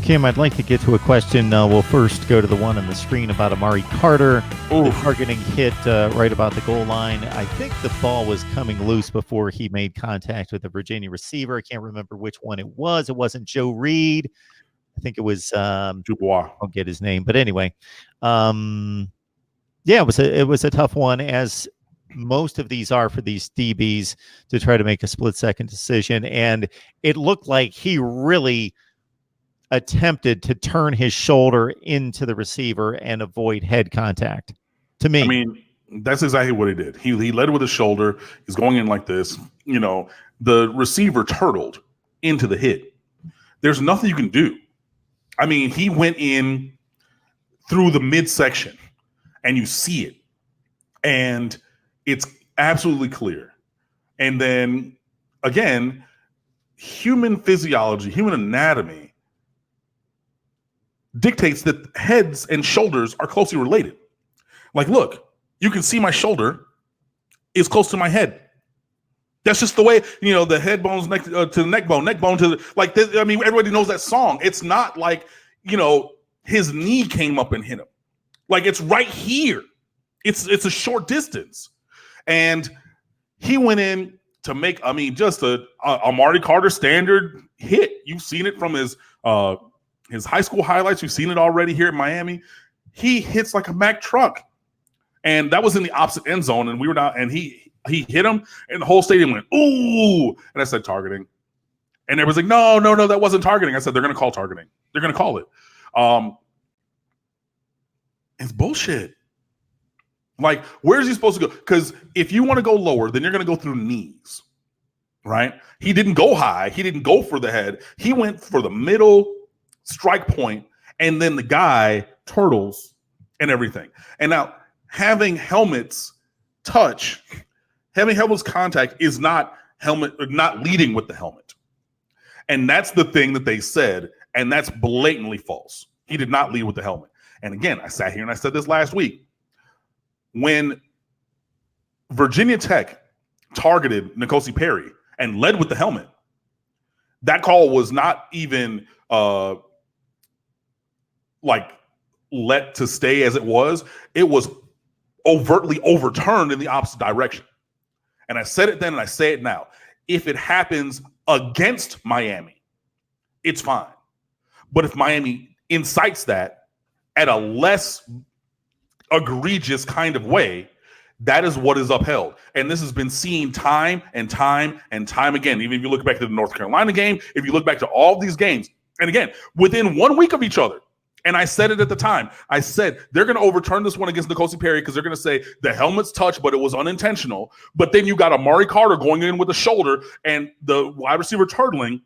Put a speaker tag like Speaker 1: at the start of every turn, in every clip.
Speaker 1: Kim, I'd like to get to a question. We'll first go to the one on the screen about Amari Carter. The targeting hit right about the goal line. I think the ball was coming loose before he made contact with the Virginia receiver. I can't remember which one it was. It wasn't Joe Reed. I think it was
Speaker 2: Dubois.
Speaker 1: I'll get his name. But anyway, yeah, it was a tough one, as most of these are for these DBs, to try to make a split-second decision. And it looked like he really attempted to turn his shoulder into the receiver and avoid head contact. To me,
Speaker 2: I mean, that's exactly what he did. He led with his shoulder. He's going in like this. You know, the receiver turtled into the hit. There's nothing you can do. I mean, he went in through the midsection, and you see it, and it's absolutely clear. And then again, human physiology, human anatomy dictates that heads and shoulders are closely related. Like, look, you can see my shoulder is close to my head. That's just the way, you know, the head bone's next to the neck bone to the, like, I mean, everybody knows that song. It's not like, you know, his knee came up and hit him. Like, it's right here. It's a short distance. And he went in to make, I mean, just a Amari Carter standard hit. You've seen it from his high school highlights. You've seen it already here in Miami. He hits like a Mack truck. And that was in the opposite end zone. And we were down, and he hit him, and the whole stadium went, ooh. And I said, targeting. And everyone's like, no, that wasn't targeting. I said, they're going to call targeting. They're going to call it. It's bullshit. Like, where's he supposed to go? Because if you want to go lower, then you're going to go through knees, right? He didn't go high. He didn't go for the head. He went for the middle strike point, and then the guy turtles and everything. And now having helmets contact is not leading with the helmet. And that's the thing that they said, and that's blatantly false. He did not lead with the helmet. And again, I sat here and I said this last week. When Virginia Tech targeted N'Kosi Perry and led with the helmet, that call was not even like let to stay as it was. It was overtly overturned in the opposite direction. And I said it then and I say it now. If it happens against Miami, it's fine. But if Miami incites that at a less egregious kind of way, that is what is upheld. And this has been seen time and time and time again. Even if you look back to the North Carolina game, if you look back to all these games, and again, within 1 week of each other. And I said it at the time. I said they're going to overturn this one against N'Kosi Perry because they're going to say the helmet's touched, but it was unintentional. But then you got Amari Carter going in with a shoulder and the wide receiver turtling.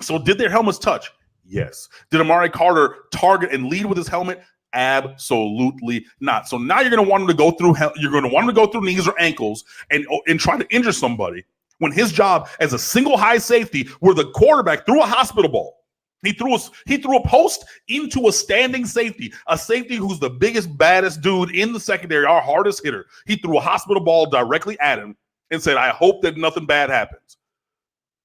Speaker 2: So did their helmets touch? Yes. Did Amari Carter target and lead with his helmet? Absolutely not. So now you're going to want him to go through. You're going to want him to go through knees or ankles and try to injure somebody when his job as a single high safety, where the quarterback threw a hospital ball. He threw a post into a standing safety, a safety who's the biggest, baddest dude in the secondary, our hardest hitter. He threw a hospital ball directly at him and said, I hope that nothing bad happens.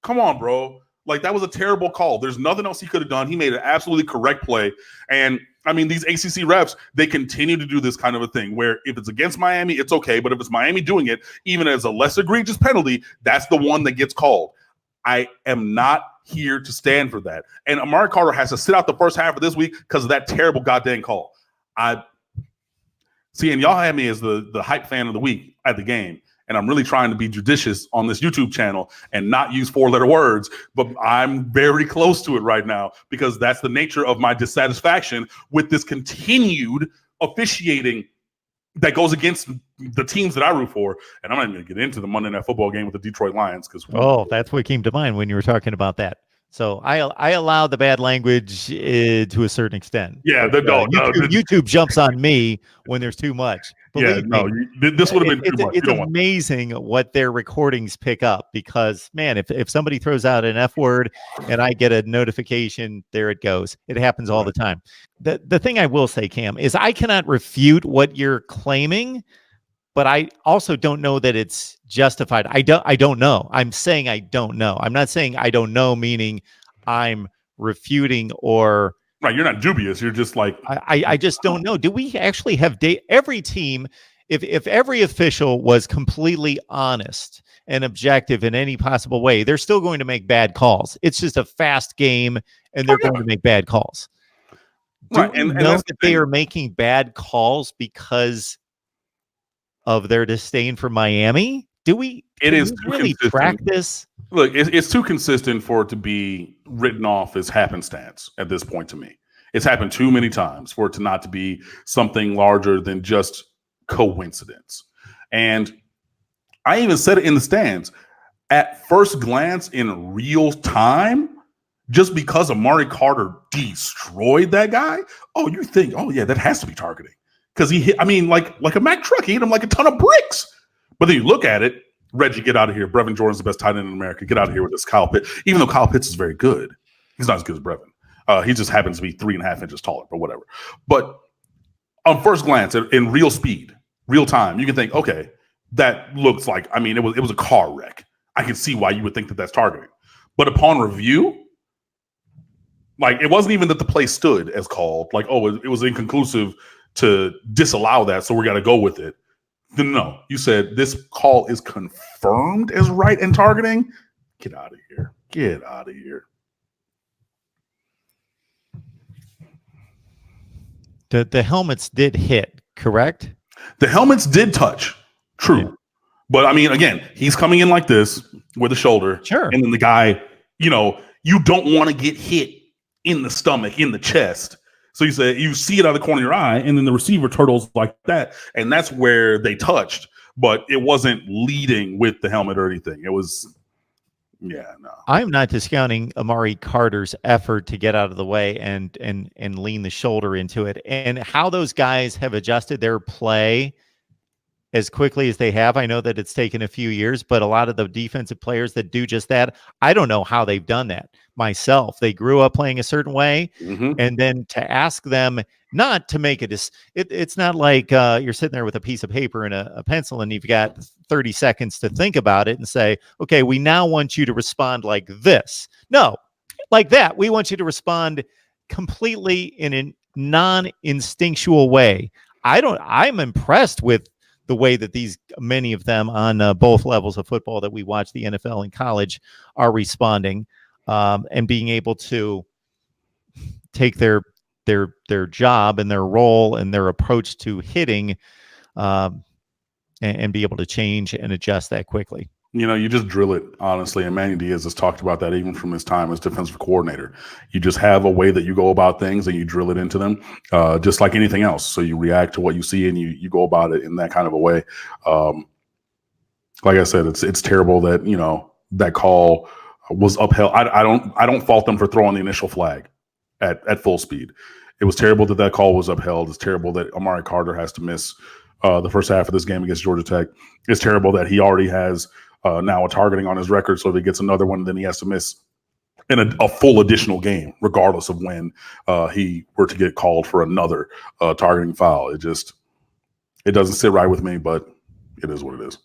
Speaker 2: Come on, bro. Like, that was a terrible call. There's nothing else he could have done. He made an absolutely correct play. And I mean, these ACC refs, they continue to do this kind of a thing where if it's against Miami, it's okay. But if it's Miami doing it, even as a less egregious penalty, that's the one that gets called. I am not here to stand for that. And Amari Carter has to sit out the first half of this week because of that terrible goddamn call. And y'all had me as the hype fan of the week at the game. And I'm really trying to be judicious on this YouTube channel and not use 4-letter words, but I'm very close to it right now because that's the nature of my dissatisfaction with this continued officiating that goes against the teams that I root for. And I'm not even going to get into the Monday Night Football game with the Detroit Lions.
Speaker 1: That's what came to mind when you were talking about that. So I allow the bad language to a certain extent.
Speaker 2: Yeah,
Speaker 1: YouTube jumps on me when there's too much.
Speaker 2: This would have been too much.
Speaker 1: It's amazing what their recordings pick up because, man, if somebody throws out an F word and I get a notification, there it goes. It happens all the time. The thing I will say, Cam, is I cannot refute what you're claiming, but I also don't know that it's justified. I don't know. I'm saying I don't know. I'm not saying I don't know, meaning I'm refuting or
Speaker 2: Right. You're not dubious. You're just like,
Speaker 1: I just don't know. Do we actually have every team? If every official was completely honest and objective in any possible way, they're still going to make bad calls. It's just a fast game, and they're going to make bad calls. Do
Speaker 2: right.
Speaker 1: we
Speaker 2: And
Speaker 1: know
Speaker 2: that's
Speaker 1: that they are making bad calls because of their disdain for Miami? Do we?
Speaker 2: It is
Speaker 1: really track this?
Speaker 2: Look, it's too consistent for it to be written off as happenstance at this point to me. It's happened too many times for it to not to be something larger than just coincidence. And I even said it in the stands. At first glance in real time, just because Amari Carter destroyed that guy, oh, you think, oh yeah, that has to be targeting. Because he hit, I mean, like a Mack truck, he hit him like a ton of bricks. But then you look at it, Reggie, get out of here. Brevin Jordan's the best tight end in America. Get out of here with this Kyle Pitts. Even though Kyle Pitts is very good, he's not as good as Brevin. He just happens to be 3.5 inches taller, but whatever. But on first glance, in real speed, real time, you can think, okay, that looks like, I mean, it was a car wreck. I can see why you would think that that's targeting. But upon review, like, it wasn't even that the play stood as called. Like, oh, it was inconclusive to disallow that, so we got to go with it. No, you said this call is confirmed as right and targeting. Get out of here. Get out of here.
Speaker 1: The helmets did hit, correct?
Speaker 2: The helmets did touch. True. Yeah. But I mean, again, he's coming in like this with a shoulder.
Speaker 1: Sure.
Speaker 2: And then the guy, you don't want to get hit in the stomach, in the chest. So you say you see it out of the corner of your eye, and then the receiver turtles like that, and that's where they touched. But it wasn't leading with the helmet or anything. It was, yeah, no.
Speaker 1: I'm not discounting Amari Carter's effort to get out of the way and lean the shoulder into it, and how those guys have adjusted their play as quickly as they have. I know that it's taken a few years, but a lot of the defensive players that do just that, I don't know how they've done that myself. They grew up playing a certain way, and then to ask them not to make it's not like you're sitting there with a piece of paper and a pencil and you've got 30 seconds to think about it and say, okay, we now want you to respond like this. No, like that. We want you to respond completely in a non-instinctual way. I'm impressed with the way that many of them on both levels of football that we watch, the NFL and college, are responding and being able to take their job and their role and their approach to hitting and be able to change and adjust that quickly.
Speaker 2: You just drill it, honestly. And Manny Diaz has talked about that even from his time as defensive coordinator. You just have a way that you go about things and you drill it into them, just like anything else. So you react to what you see and you go about it in that kind of a way. Like I said, it's terrible that, that call was upheld. I don't fault them for throwing the initial flag at full speed. It was terrible that call was upheld. It's terrible that Amari Carter has to miss the first half of this game against Georgia Tech. It's terrible that he already has now a targeting on his record. So if he gets another one, then he has to miss in a full additional game, regardless of when he were to get called for another targeting foul. It doesn't sit right with me, but it is what it is.